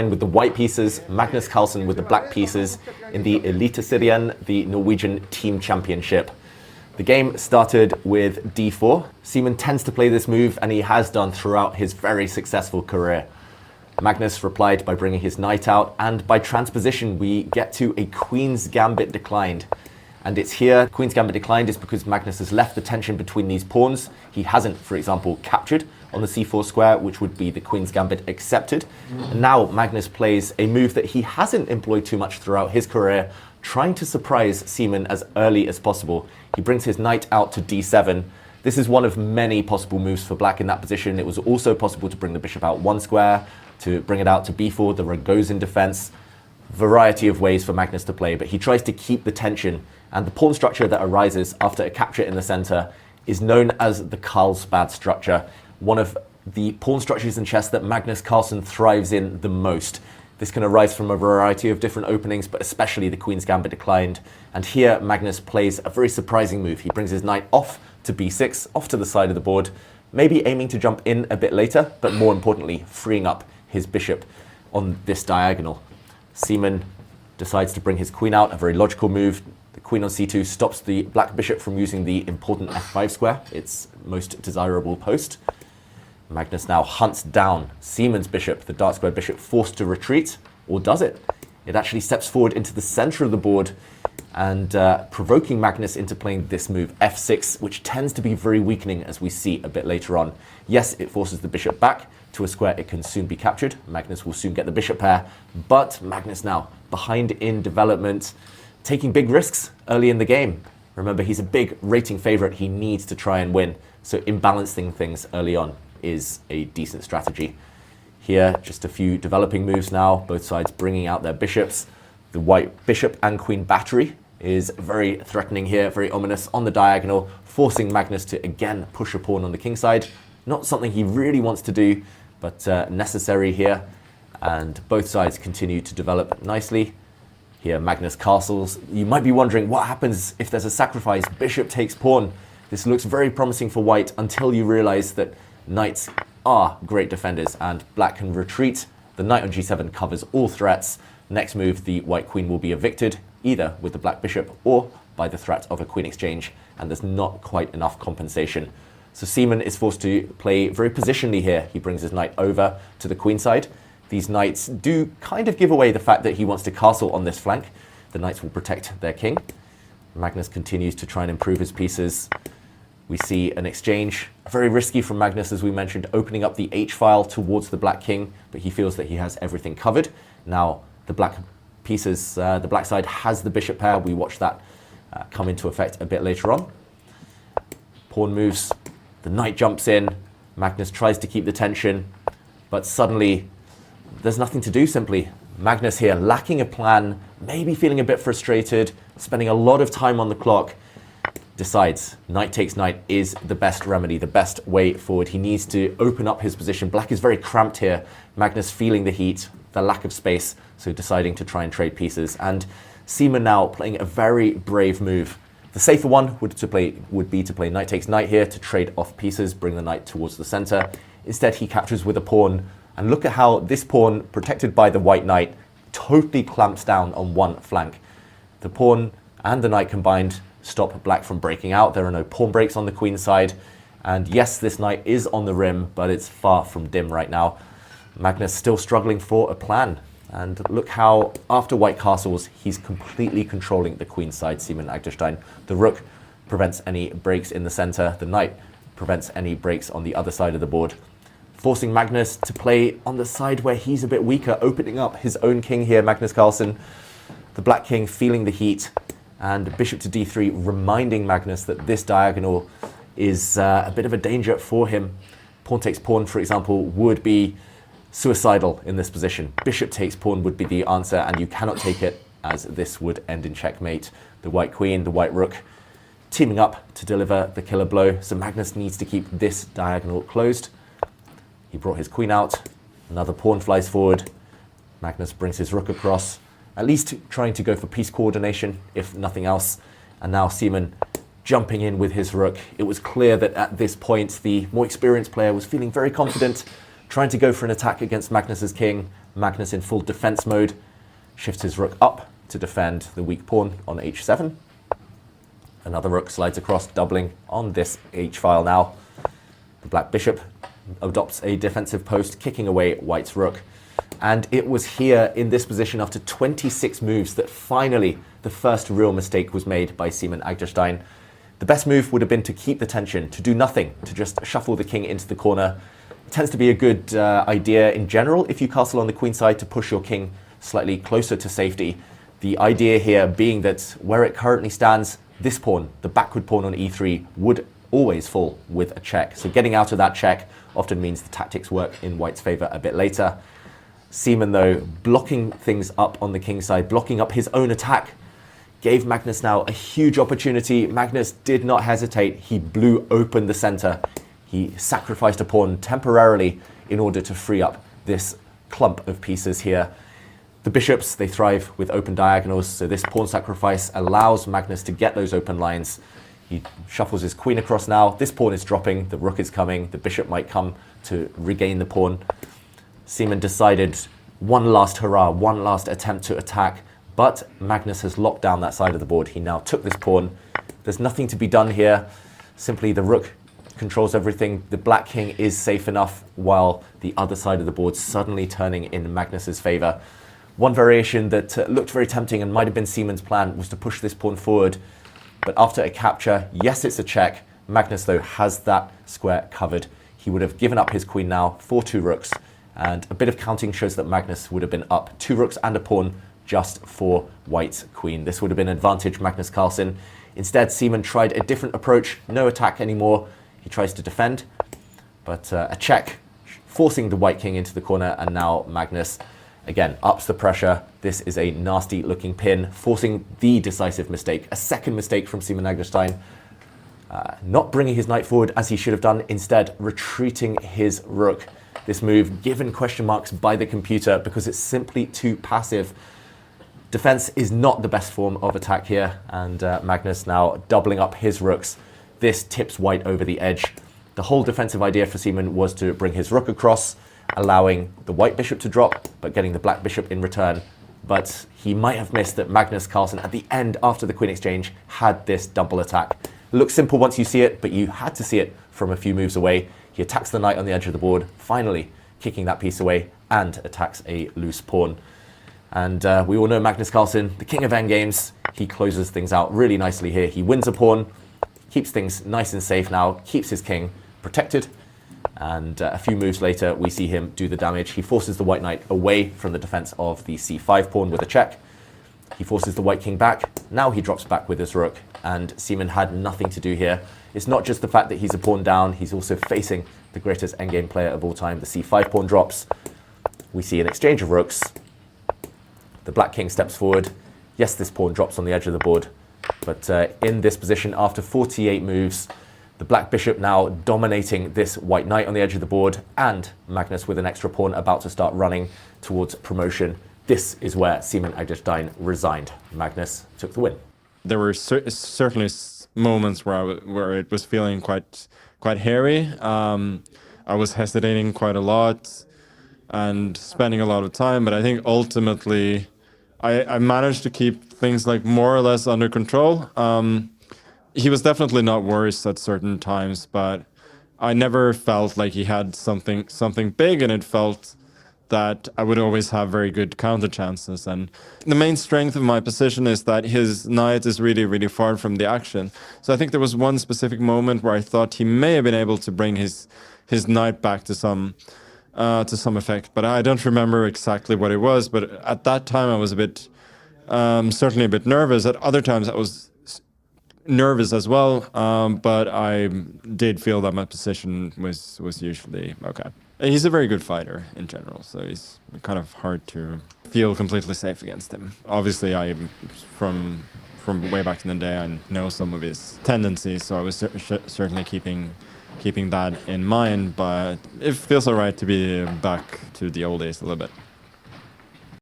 with the white pieces, Magnus Carlsen with the black pieces in the Eliteserien, the Norwegian team championship. The game started with d4. Simen tends to play this move, and he has done throughout his very successful career. Magnus replied by bringing his knight out, and by transposition we get to a Queen's Gambit declined. And it's here, Queen's Gambit declined is because Magnus has left the tension between these pawns. He hasn't, for example, captured on the c4 square, which would be the Queen's Gambit accepted. And now Magnus plays a move that he hasn't employed too much throughout his career, trying to surprise Simen as early as possible. He brings his knight out to d7. This is one of many possible moves for black in that position. It was also possible to bring the bishop out one square, to bring it out to b4, the Rogozin defense. Variety of ways for Magnus to play, but he tries to keep the tension, and the pawn structure that arises after a capture in the center is known as the Carlsbad structure, one of the pawn structures in chess that Magnus Carlsen thrives in the most. This can arise from a variety of different openings, but especially the Queen's Gambit declined. And here Magnus plays a very surprising move. He brings his knight off to b6, off to the side of the board, maybe aiming to jump in a bit later, but more importantly, freeing up his bishop on this diagonal. Simen decides to bring his queen out, a very logical move. The queen on c2 stops the black bishop from using the important f5 square, its most desirable post. Magnus now hunts down Simen's bishop, the dark square bishop, forced to retreat, or does it? It actually steps forward into the center of the board and provoking Magnus into playing this move, f6, which tends to be very weakening, as we see a bit later on. Yes, it forces the bishop back to a square it can soon be captured. Magnus will soon get the bishop pair, but Magnus now behind in development, taking big risks early in the game. Remember, he's a big rating favorite. He needs to try and win, so imbalancing things early on is a decent strategy. Here, just a few developing moves now, both sides bringing out their bishops. The white bishop and queen battery is very threatening here, very ominous on the diagonal, forcing Magnus to again push a pawn on the king side. Not something he really wants to do, but necessary here. And both sides continue to develop nicely. Here, Magnus castles. You might be wondering what happens if there's a sacrifice. Bishop takes pawn. This looks very promising for white until you realize that knights are great defenders and black can retreat. The knight on g7 covers all threats. Next move, the white queen will be evicted, either with the black bishop or by the threat of a queen exchange, and there's not quite enough compensation. So Simen is forced to play very positionally here. He brings his knight over to the queen side. These knights do kind of give away the fact that he wants to castle on this flank. The knights will protect their king. Magnus continues to try and improve his pieces. We see an exchange, very risky from Magnus, as we mentioned, opening up the h-file towards the black king, but he feels that he has everything covered. Now the black pieces, the black side has the bishop pair. We watch that come into effect a bit later on. Pawn moves, the knight jumps in. Magnus tries to keep the tension, but suddenly there's nothing to do simply. Magnus here lacking a plan, maybe feeling a bit frustrated, spending a lot of time on the clock, decides knight takes knight is the best remedy, the best way forward. He needs to open up his position. Black is very cramped here. Magnus feeling the heat, the lack of space, so deciding to try and trade pieces. And Simen now playing a very brave move. The safer one would be to play knight takes knight here to trade off pieces, bring the knight towards the center. Instead, he captures with a pawn. And look at how this pawn, protected by the white knight, totally clamps down on one flank. The pawn and the knight combined stop black from breaking out. There are no pawn breaks on the queen side. And yes, this knight is on the rim, but it's far from dim right now. Magnus still struggling for a plan. And look how, after white castles, he's completely controlling the queen side, Simen Agdestein. The rook prevents any breaks in the center. The knight prevents any breaks on the other side of the board, forcing Magnus to play on the side where he's a bit weaker, opening up his own king here, Magnus Carlsen. The black king feeling the heat, and bishop to d3, reminding Magnus that this diagonal is a bit of a danger for him. Pawn takes pawn, for example, would be suicidal in this position. Bishop takes pawn would be the answer, and you cannot take it, as this would end in checkmate. The white queen, the white rook, teaming up to deliver the killer blow, so Magnus needs to keep this diagonal closed. He brought his queen out, another pawn flies forward. Magnus brings his rook across, at least trying to go for piece coordination, if nothing else. And now Simen jumping in with his rook. It was clear that at this point, the more experienced player was feeling very confident, trying to go for an attack against Magnus's king. Magnus in full defense mode shifts his rook up to defend the weak pawn on h7. Another rook slides across, doubling on this h-file now. The black bishop adopts a defensive post, kicking away white's rook. And it was here in this position after 26 moves that finally the first real mistake was made by Simen Agdestein. The best move would have been to keep the tension, to do nothing, to just shuffle the king into the corner. It tends to be a good idea in general if you castle on the queen side to push your king slightly closer to safety. The idea here being that where it currently stands, this pawn, the backward pawn on e3, would always fall with a check. So getting out of that check often means the tactics work in white's favor a bit later. Simen, though, blocking things up on the king side, blocking up his own attack, gave Magnus now a huge opportunity. Magnus did not hesitate. He blew open the center. He sacrificed a pawn temporarily in order to free up this clump of pieces here. The bishops, they thrive with open diagonals, so this pawn sacrifice allows Magnus to get those open lines. He shuffles his queen across now. This pawn is dropping, the rook is coming, the bishop might come to regain the pawn. Simen decided one last hurrah, one last attempt to attack, but Magnus has locked down that side of the board. He now took this pawn. There's nothing to be done here. Simply the rook controls everything. The black king is safe enough, while the other side of the board suddenly turning in Magnus's favor. One variation that looked very tempting and might have been Simen's plan was to push this pawn forward. But after a capture, yes, it's a check. Magnus, though, has that square covered. He would have given up his queen now for 2 rooks. And a bit of counting shows that Magnus would have been up 2 rooks and a pawn just for white's queen. This would have been advantage Magnus Carlsen. Instead, Simen tried a different approach. No attack anymore. He tries to defend, but a check, forcing the white king into the corner, and now Magnus again ups the pressure. This is a nasty looking pin, forcing the decisive mistake. A second mistake from Simen Agdestein. Not bringing his knight forward as he should have done, instead retreating his rook. This move given question marks by the computer because it's simply too passive. Defense is not the best form of attack here, and Magnus now doubling up his rooks. This tips white over the edge. The whole defensive idea for Simen was to bring his rook across, allowing the white bishop to drop, but getting the black bishop in return. But he might have missed that Magnus Carlsen, at the end after the queen exchange, had this double attack. It looks simple once you see it, but you had to see it from a few moves away. He attacks the knight on the edge of the board, finally kicking that piece away, and attacks a loose pawn. And we all know Magnus Carlsen, the king of endgames. He closes things out really nicely here. He wins a pawn, keeps things nice and safe now, keeps his king protected. And a few moves later, we see him do the damage. He forces the white knight away from the defense of the c5 pawn with a check. He forces the white king back. Now he drops back with his rook, and Simen had nothing to do here. It's not just the fact that he's a pawn down, he's also facing the greatest endgame player of all time. The c5 pawn drops. We see an exchange of rooks. The black king steps forward. Yes, this pawn drops on the edge of the board, but in this position, after 48 moves, the black bishop now dominating this white knight on the edge of the board, and Magnus with an extra pawn about to start running towards promotion. This is where Simen Agdestein resigned. Magnus took the win. There were certainly moments where it was feeling quite hairy. I was hesitating quite a lot and spending a lot of time, but I think ultimately I managed to keep things like more or less under control. He was definitely not worse at certain times, but I never felt like he had something big, and it felt that I would always have very good counter chances. And the main strength of my position is that his knight is really, really far from the action. So I think there was one specific moment where I thought he may have been able to bring his knight back to some effect, but I don't remember exactly what it was. But at that time, I was certainly a bit nervous. At other times, I was nervous as well, but I did feel that my position was usually okay. He's a very good fighter in general, so it's kind of hard to feel completely safe against him. Obviously, from way back in the day, I know some of his tendencies, so I was certainly keeping that in mind, but it feels alright to be back to the old days a little bit.